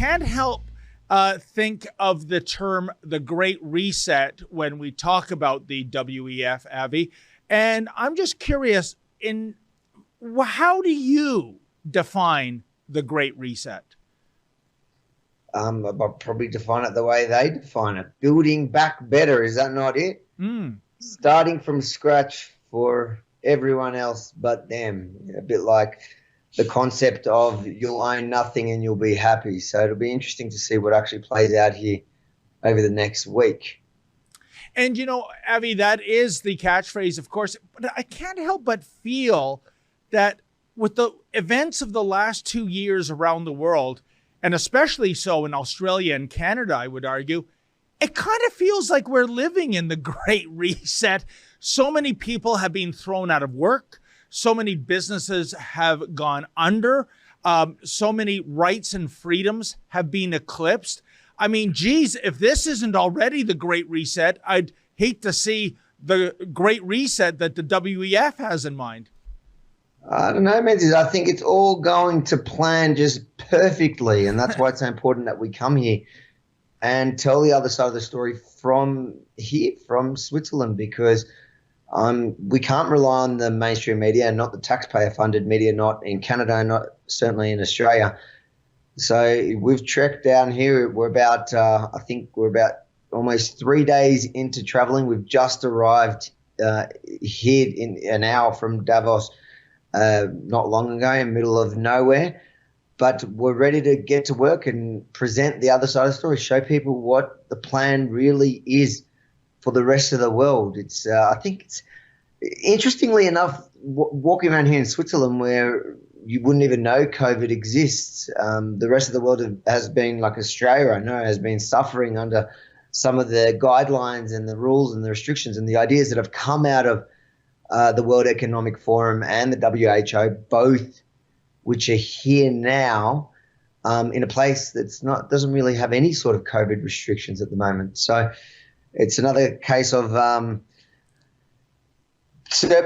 can't help think of the term the Great Reset when we talk about the WEF, Avi. And I'm just curious, how do you define the Great Reset? I'll probably define it the way they define it. Building back better, is that not it? Starting from scratch for everyone else but them. A bit like the concept of you'll own nothing and you'll be happy. So it'll be interesting to see what actually plays out here over the next week. And, you know, Avi, that is the catchphrase, of course. But I can't help but feel that with the events of the last 2 years around the world, and especially so in Australia and Canada, I would argue, it kind of feels like we're living in the Great Reset. So many people have been thrown out of work. So many businesses have gone under. So many rights and freedoms have been eclipsed. I mean, geez, if this isn't already the Great Reset, I'd hate to see the Great Reset that the WEF has in mind. I don't know, Menzies. I think it's all going to plan just perfectly, and that's why it's so important that we come here and tell the other side of the story from here, from Switzerland, because we can't rely on the mainstream media, not the taxpayer-funded media, not in Canada, not certainly in Australia. So we've trekked down here. We're about, I think we're about almost 3 days into traveling. We've just arrived here in an hour from Davos not long ago in the middle of nowhere. But we're ready to get to work and present the other side of the story, show people what the plan really is for the rest of the world. It's, I think it's interestingly enough, walking around here in Switzerland where you wouldn't even know COVID exists. The rest of the world has been, like Australia, I know, has been suffering under some of the guidelines and the rules and the restrictions and the ideas that have come out of the World Economic Forum and the WHO, both which are here now in a place that's doesn't really have any sort of COVID restrictions at the moment. So it's another case of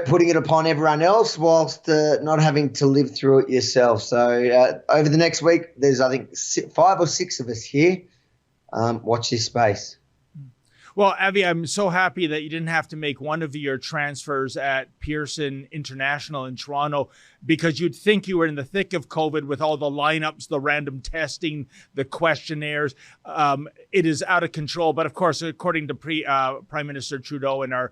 putting it upon everyone else whilst not having to live through it yourself. So over the next week, there's, I think, 5 or 6 of us here. Watch this space. Well, Avi, I'm so happy that you didn't have to make one of your transfers at Pearson International in Toronto, because you'd think you were in the thick of COVID with all the lineups, the random testing, the questionnaires. It is out of control. But of course, according to Prime Minister Trudeau and our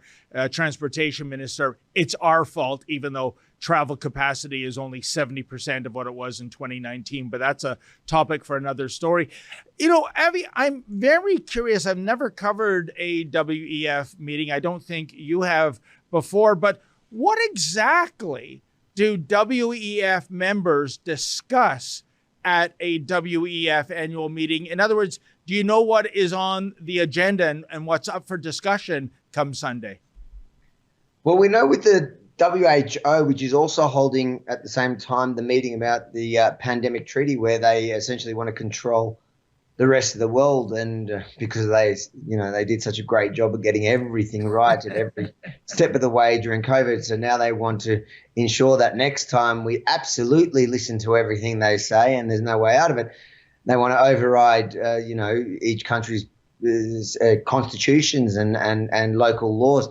transportation minister, it's our fault, even though travel capacity is only 70% of what it was in 2019. But that's a topic for another story. You know, Avi, I'm very curious. I've never covered a WEF meeting. I don't think you have before. But what exactly do WEF members discuss at a WEF annual meeting? In other words, do you know what is on the agenda and what's up for discussion come Sunday? Well, we know with the WHO, which is also holding at the same time the meeting about the pandemic treaty, where they essentially want to control the rest of the world, and because they did such a great job of getting everything right at every step of the way during COVID, so now they want to ensure that next time we absolutely listen to everything they say, and there's no way out of it. They want to override, each country's constitutions and local laws.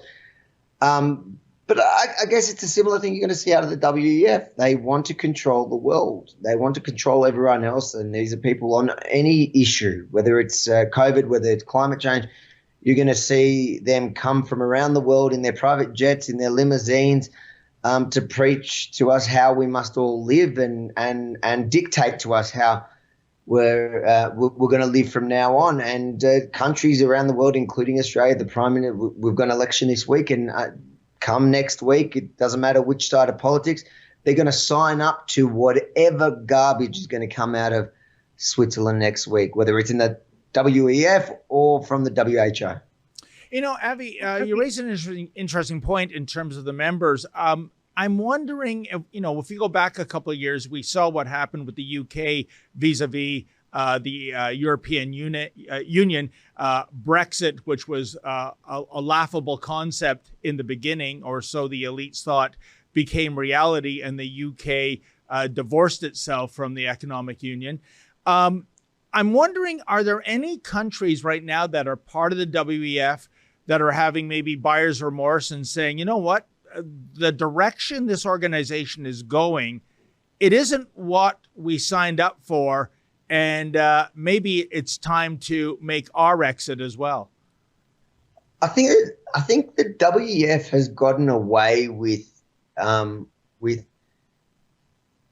But I guess it's a similar thing you're going to see out of the WEF. They want to control the world. They want to control everyone else. And these are people on any issue, whether it's COVID, whether it's climate change. You're going to see them come from around the world in their private jets, in their limousines, to preach to us how we must all live and dictate to us how we're going to live from now on. And countries around the world, including Australia, the Prime Minister, we've got an election this week, and come next week, it doesn't matter which side of politics, they're going to sign up to whatever garbage is going to come out of Switzerland next week, whether it's in the WEF or from the WHO. You know, Avi, you raised an interesting point in terms of the members. I'm wondering, if you go back a couple of years, we saw what happened with the UK vis-a-vis the European Union, Brexit, which was a laughable concept in the beginning, or so the elites thought, became reality, and the UK divorced itself from the economic union. I'm wondering, are there any countries right now that are part of the WEF that are having maybe buyer's remorse and saying, you know what, the direction this organization is going, it isn't what we signed up for, and maybe it's time to make our exit as well? I think the WEF has gotten away with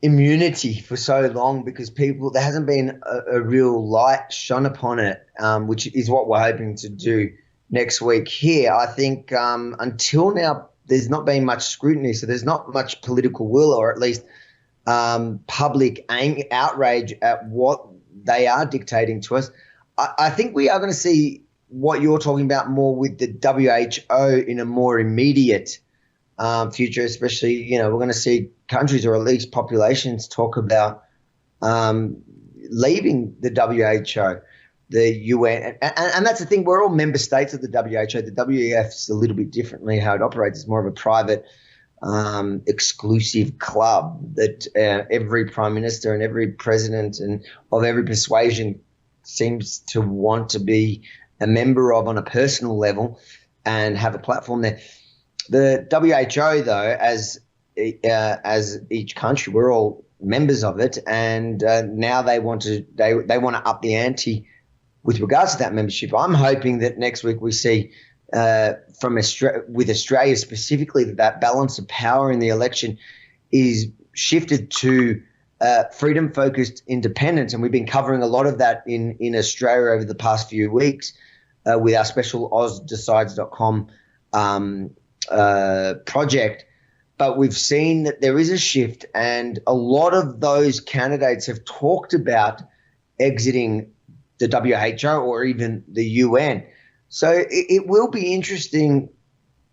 immunity for so long because there hasn't been a real light shone upon it, which is what we're hoping to do next week here. I think until now there's not been much scrutiny, so there's not much political will, or at least public outrage at what they are dictating to us. I think we are going to see what you're talking about more with the WHO in a more immediate future, especially, we're going to see countries or at least populations talk about leaving the WHO, the UN. And that's the thing, we're all member states of the WHO. The WEF is a little bit differently how it operates. It's more of a private, exclusive club that every prime minister and every president and of every persuasion seems to want to be a member of on a personal level and have a platform there. The WHO, though, as each country, we're all members of it, and now they want to up the ante with regards to that membership. I'm hoping that next week we see with Australia specifically that balance of power in the election is shifted to freedom-focused independence, and we've been covering a lot of that in Australia over the past few weeks with our special AusDecides.com project. But we've seen that there is a shift, and a lot of those candidates have talked about exiting the WHO or even the UN. So it will be interesting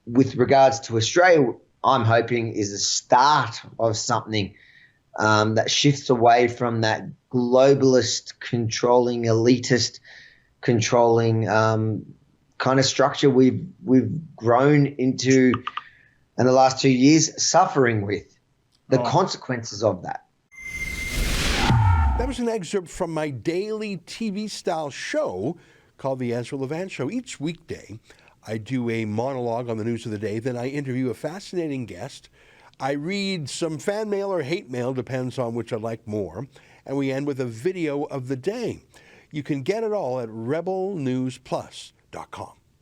with regards to Australia. I'm hoping is a start of something that shifts away from that globalist, controlling, elitist, controlling kind of structure we've grown into in the last 2 years, suffering with the consequences of that. That was an excerpt from my daily TV-style show called The Ezra Levant Show. Each weekday, I do a monologue on the news of the day, then I interview a fascinating guest. I read some fan mail or hate mail, depends on which I like more, and we end with a video of the day. You can get it all at rebelnewsplus.com.